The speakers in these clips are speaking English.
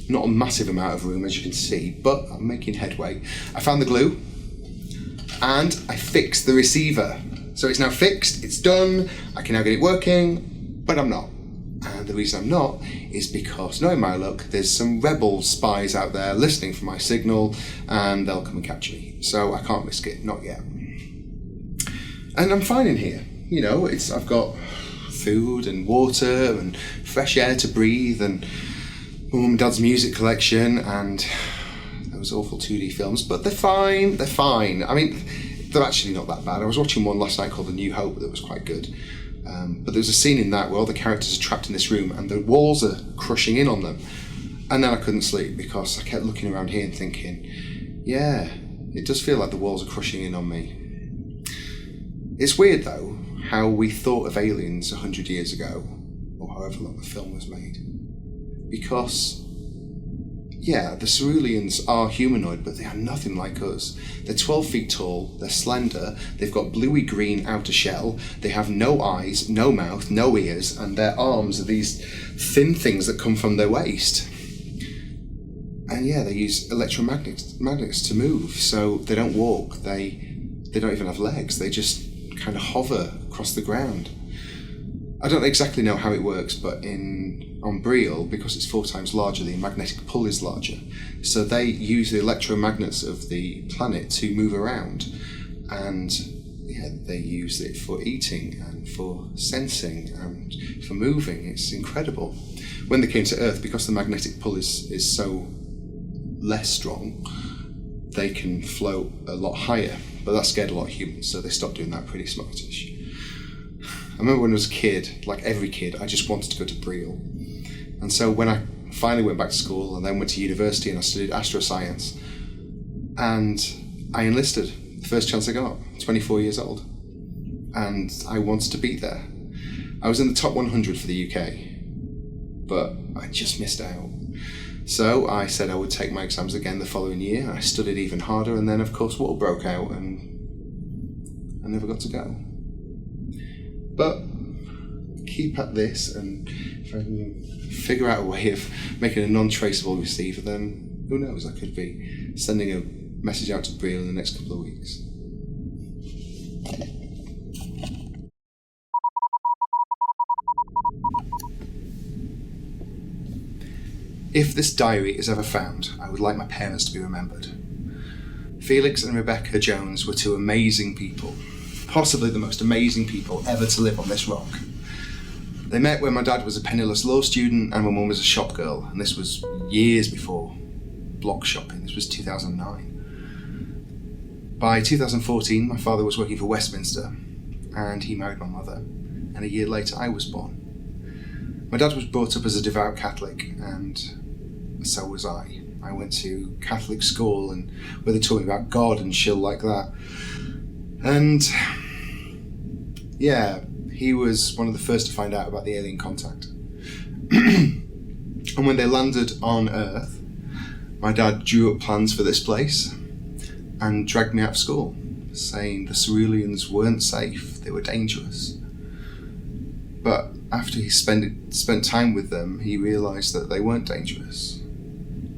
Not a massive amount of room, as you can see, but I'm making headway. I found the glue and I fixed the receiver. So it's now fixed, it's done, I can now get it working, but I'm not. And the reason I'm not is because, knowing my luck, there's some rebel spies out there listening for my signal and they'll come and capture me. So I can't risk it, not yet. And I'm fine in here. You know, I've got food and water and fresh air to breathe and Mum and Dad's music collection and those awful 2D films, but they're fine. I mean, they're actually not that bad. I was watching one last night called A New Hope that was quite good. But there's a scene in that where all the characters are trapped in this room and the walls are crushing in on them. And then I couldn't sleep because I kept looking around here and thinking, yeah, it does feel like the walls are crushing in on me. It's weird though, how we thought of aliens 100 years ago, or however long the film was made. Because, yeah, the ceruleans are humanoid, but they are nothing like us. They're 12 feet tall, they're slender, they've got bluey green outer shell, they have no eyes, no mouth, no ears, and their arms are these thin things that come from their waist. And yeah, they use electromagnets to move, so they don't walk, they don't even have legs, they just kind of hover across the ground. I don't exactly know how it works, but on Brielle, because it's 4 times larger, the magnetic pull is larger. So they use the electromagnets of the planet to move around. And yeah, they use it for eating and for sensing and for moving. It's incredible. When they came to Earth, because the magnetic pull is so less strong, they can float a lot higher. But that scared a lot of humans, so they stopped doing that pretty smartish. I remember when I was a kid, like every kid, I just wanted to go to Brielle. And so when I finally went back to school and then went to university and I studied astroscience, and I enlisted the first chance I got, 24 years old. And I wanted to be there. I was in the top 100 for the UK, but I just missed out. So I said I would take my exams again the following year. I studied even harder, and then of course war broke out and I never got to go. But keep at this, and if I can figure out a way of making a non-traceable receiver, then who knows, I could be sending a message out to Brielle in the next couple of weeks. If this diary is ever found, I would like my parents to be remembered. Felix and Rebecca Jones were 2 amazing people, possibly the most amazing people ever to live on this rock. They met when my dad was a penniless law student and my mum was a shop girl, and this was years before block shopping. This was 2009. By 2014, my father was working for Westminster, and he married my mother, and a year later I was born. My dad was brought up as a devout Catholic, and so was I. I went to Catholic school, and where they taught me about God and shit like that. And yeah, he was one of the first to find out about the alien contact. And when they landed on Earth, my dad drew up plans for this place and dragged me out of school, saying the ceruleans weren't safe, they were dangerous. But after he spent time with them, he realised that they weren't dangerous,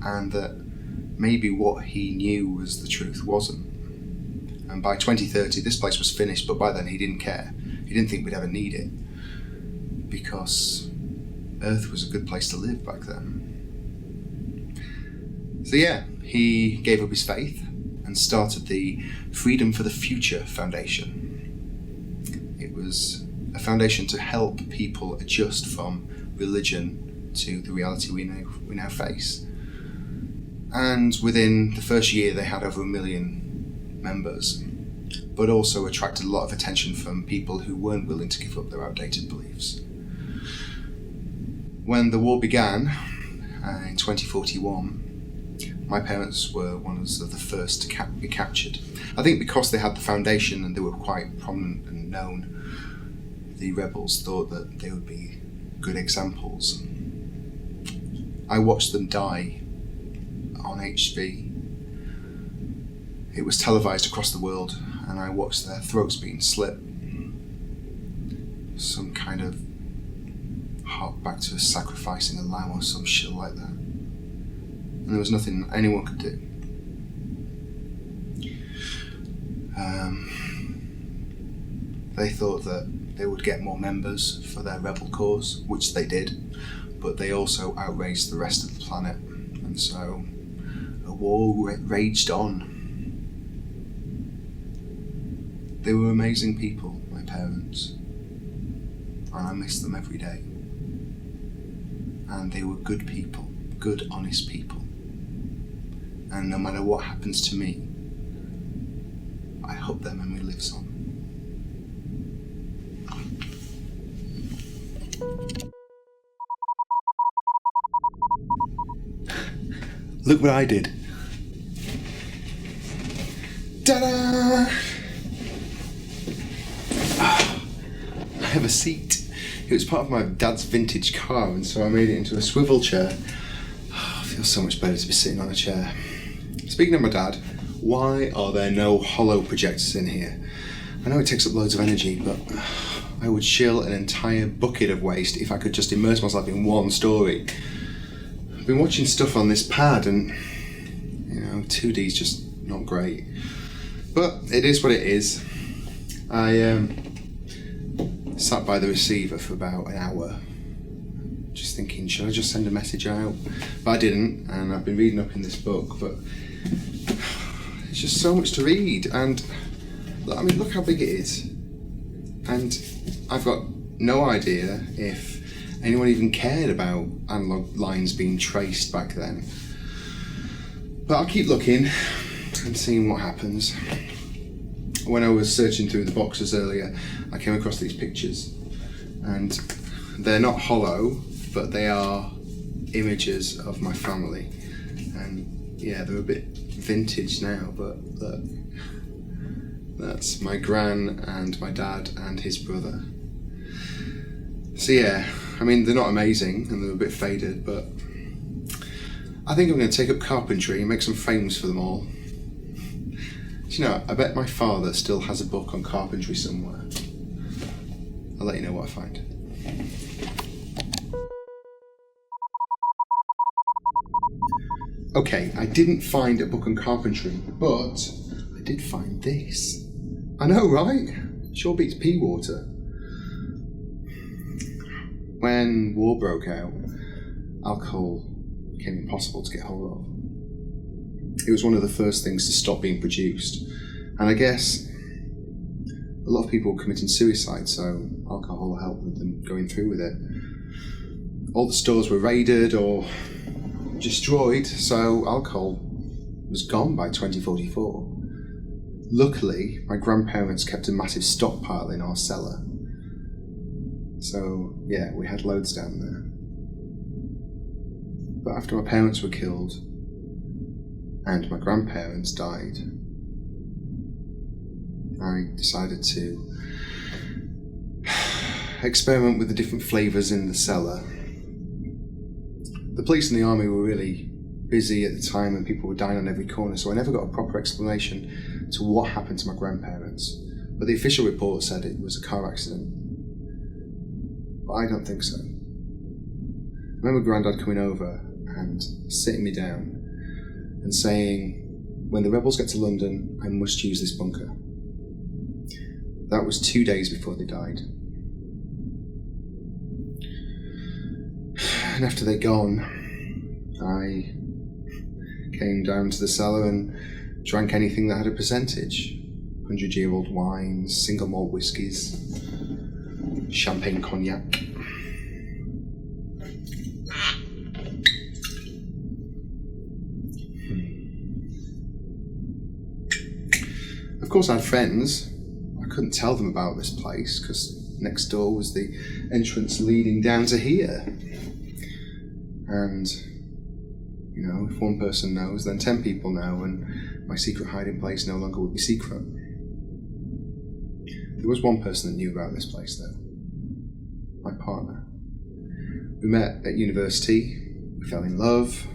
and that maybe what he knew was the truth wasn't. And by 2030, this place was finished, but by then he didn't care. He didn't think we'd ever need it, because Earth was a good place to live back then. So yeah, he gave up his faith and started the Freedom for the Future Foundation. It was a foundation to help people adjust from religion to the reality we now face. And within the first year, they had over 1 million members, but also attracted a lot of attention from people who weren't willing to give up their outdated beliefs. When the war began in 2041, my parents were one of the first to be captured. I think because they had the foundation and they were quite prominent and known, the rebels thought that they would be good examples. I watched them die on HV. It was televised across the world, and I watched their throats being slit. Some kind of hark back to a sacrificing a lamb or some shit like that. and there was nothing anyone could do. They thought that they would get more members for their rebel cause, which they did, but they also outraged the rest of the planet, and so a war raged on. They were amazing people, my parents, and I miss them every day. And they were good people, good, honest people. And no matter what happens to me, I hope their memory lives on. Look what I did. Ta-da! I have a seat. It was part of my dad's vintage car, and so I made it into a swivel chair. Oh, it feels so much better to be sitting on a chair. Speaking of my dad, why are there no hollow projectors in here? I know it takes up loads of energy, but I would shill an entire bucket of waste if I could just immerse myself in one story. I've been watching stuff on this pad, and 2D's just not great. But it is what it is. I sat by the receiver for about an hour, just thinking, should I just send a message out? But I didn't, and I've been reading up in this book, but it's just so much to read, and look how big it is. And I've got no idea if anyone even cared about analogue lines being traced back then. But I'll keep looking and seeing what happens. When I was searching through the boxes earlier, I came across these pictures, and they're not hollow, but they are images of my family. And yeah, they're a bit vintage now, but look, that's my gran and my dad and his brother. So yeah, they're not amazing and they're a bit faded, but I think I'm going to take up carpentry and make some frames for them all. I bet my father still has a book on carpentry somewhere. I'll let you know what I find. Okay, I didn't find a book on carpentry, but I did find this. I know, right? Sure beats pea water. When war broke out, alcohol became impossible to get hold of. It was one of the first things to stop being produced. And I guess a lot of people were committing suicide, so alcohol helped with them going through with it. All the stores were raided or destroyed, so alcohol was gone by 2044. Luckily, my grandparents kept a massive stockpile in our cellar. So yeah, we had loads down there. But after my parents were killed, and my grandparents died, I decided to experiment with the different flavours in the cellar. The police and the army were really busy at the time and people were dying on every corner, so I never got a proper explanation to what happened to my grandparents. But the official report said it was a car accident. But I don't think so. I remember Grandad coming over and sitting me down and saying, when the rebels get to London, I must use this bunker. That was 2 days before they died. And after they'd gone, I came down to the cellar and drank anything that had a percentage. 100-year-old wines, single malt whiskies, champagne cognac. Of course I had friends. I couldn't tell them about this place because next door was the entrance leading down to here. And, if one person knows, then 10 people know, and my secret hiding place no longer would be secret. There was one person that knew about this place though. My partner. We met at university, we fell in love,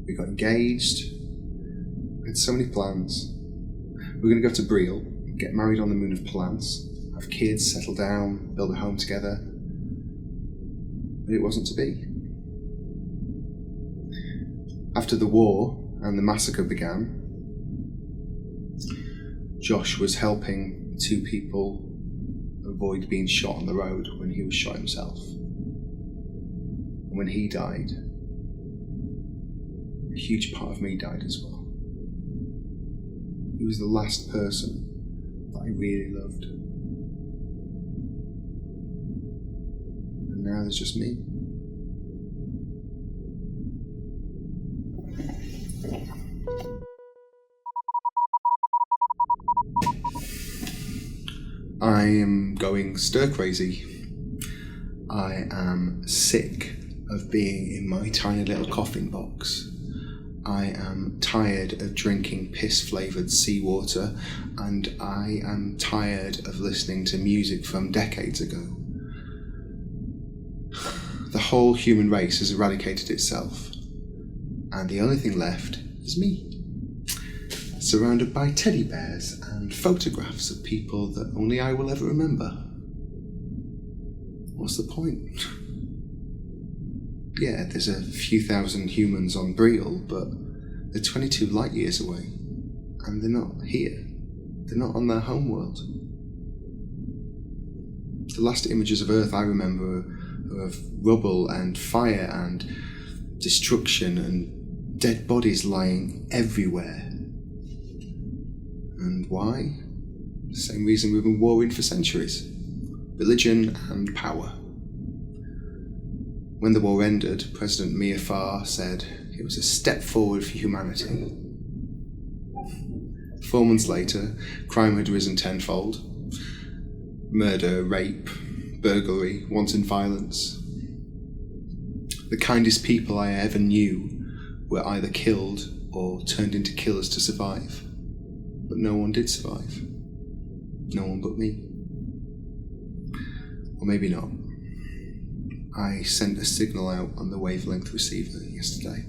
we got engaged, we had so many plans. We were going to go to Brielle, get married on the moon of Palance, have kids, settle down, build a home together. But it wasn't to be. After the war and the massacre began, Josh was helping 2 people avoid being shot on the road when he was shot himself. And when he died, a huge part of me died as well. He was the last person that I really loved. And now there's just me. I am going stir crazy. I am sick of being in my tiny little coffin box. I am tired of drinking piss-flavoured seawater, and I am tired of listening to music from decades ago. The whole human race has eradicated itself, and the only thing left is me, surrounded by teddy bears and photographs of people that only I will ever remember. What's the point? Yeah, there's a few thousand humans on Breel, but they're 22 light years away, and they're not here. They're not on their home world. The last images of Earth I remember are of rubble and fire and destruction and dead bodies lying everywhere. And why? The same reason we've been warring for centuries. Religion and power. When the war ended, President Mia Farr said it was a step forward for humanity. 4 months later, crime had risen tenfold. Murder, rape, burglary, wanton violence. The kindest people I ever knew were either killed or turned into killers to survive. But no one did survive. No one but me. Or maybe not. I sent a signal out on the wavelength receiver yesterday.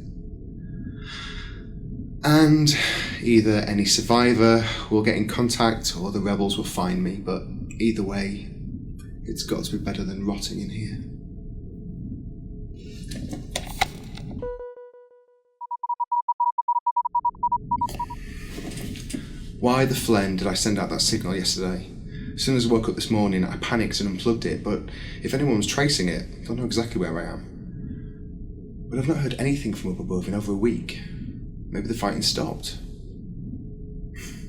And either any survivor will get in contact or the rebels will find me, but either way, it's got to be better than rotting in here. Why the flen did I send out that signal yesterday? As soon as I woke up this morning, I panicked and unplugged it, but if anyone was tracing it, they'll know exactly where I am. But I've not heard anything from up above in over a week. Maybe the fighting stopped.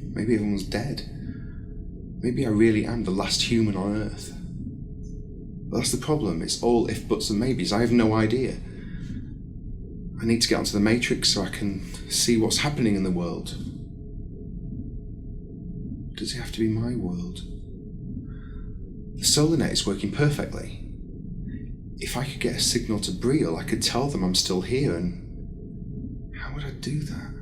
Maybe everyone's dead. Maybe I really am the last human on Earth. But that's the problem, it's all if, buts and maybes. I have no idea. I need to get onto the Matrix so I can see what's happening in the world. Does it have to be my world? The solar net is working perfectly. If I could get a signal to Breel, I could tell them I'm still here, and how would I do that?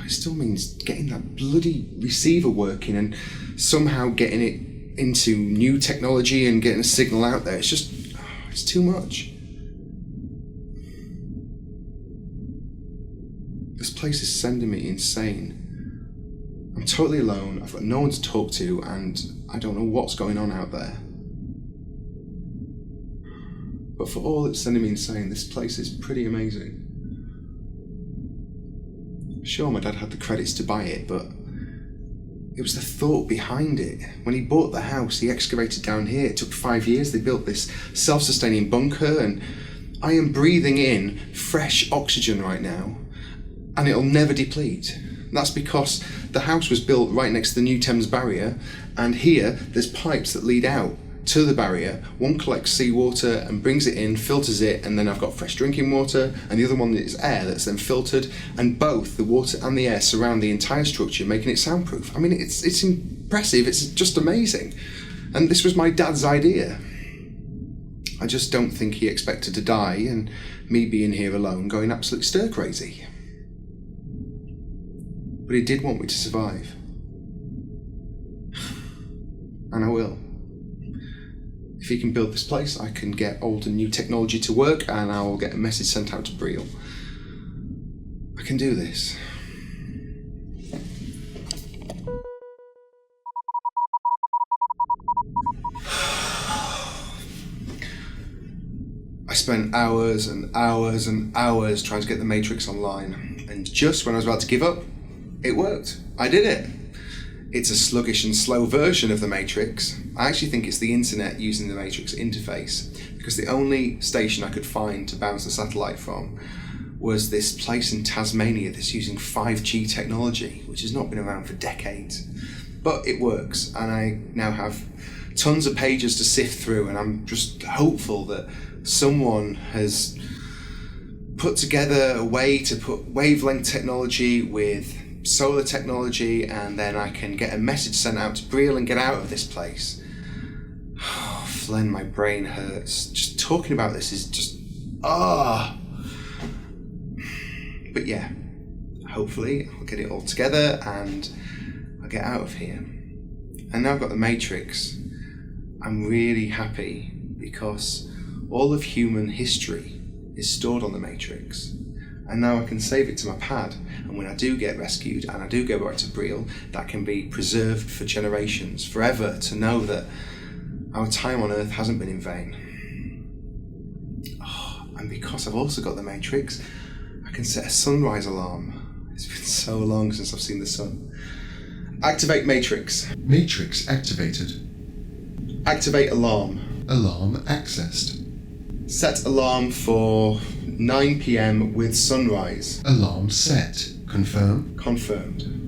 It still means getting that bloody receiver working and somehow getting it into new technology and getting a signal out there. It's just, it's too much. This place is sending me insane. I'm totally alone, I've got no one to talk to, and I don't know what's going on out there. But for all it's sending me insane, this place is pretty amazing. Sure, my dad had the credits to buy it, but it was the thought behind it. When he bought the house, he excavated down here. It took 5 years. They built this self-sustaining bunker, and I am breathing in fresh oxygen right now, and it'll never deplete. That's because the house was built right next to the new Thames barrier, and here there's pipes that lead out to the barrier. One collects seawater and brings it in, filters it, and then I've got fresh drinking water, and the other one is air that's then filtered, and both the water and the air surround the entire structure, making it soundproof. I mean, it's impressive, it's just amazing. And this was my dad's idea. I just don't think he expected to die, and me being here alone going absolutely stir crazy. But he did want me to survive. And I will. If he can build this place, I can get old and new technology to work, and I will get a message sent out to Breel. I can do this. I spent hours and hours and hours trying to get the Matrix online, and just when I was about to give up, it worked. I did it. It's a sluggish and slow version of the Matrix. I actually think it's the internet using the Matrix interface, because the only station I could find to bounce the satellite from was this place in Tasmania that's using 5G technology, which has not been around for decades. But it works, and I now have tons of pages to sift through, and I'm just hopeful that someone has put together a way to put wavelength technology with solar technology, and then I can get a message sent out to Brielle and get out of this place. Oh, Flen, my brain hurts. Just talking about this is just... But yeah, hopefully I'll get it all together and I'll get out of here. And now I've got the Matrix. I'm really happy because all of human history is stored on the Matrix. And now I can save it to my pad, and when I do get rescued and I do go back to Brielle, that can be preserved for generations, forever, to know that our time on Earth hasn't been in vain. Oh, and because I've also got the Matrix, I can set a sunrise alarm. It's been so long since I've seen the sun. Activate Matrix. Matrix activated. Activate alarm. Alarm accessed. Set alarm for 9 p.m. with sunrise. Alarm set. Confirm. Confirmed.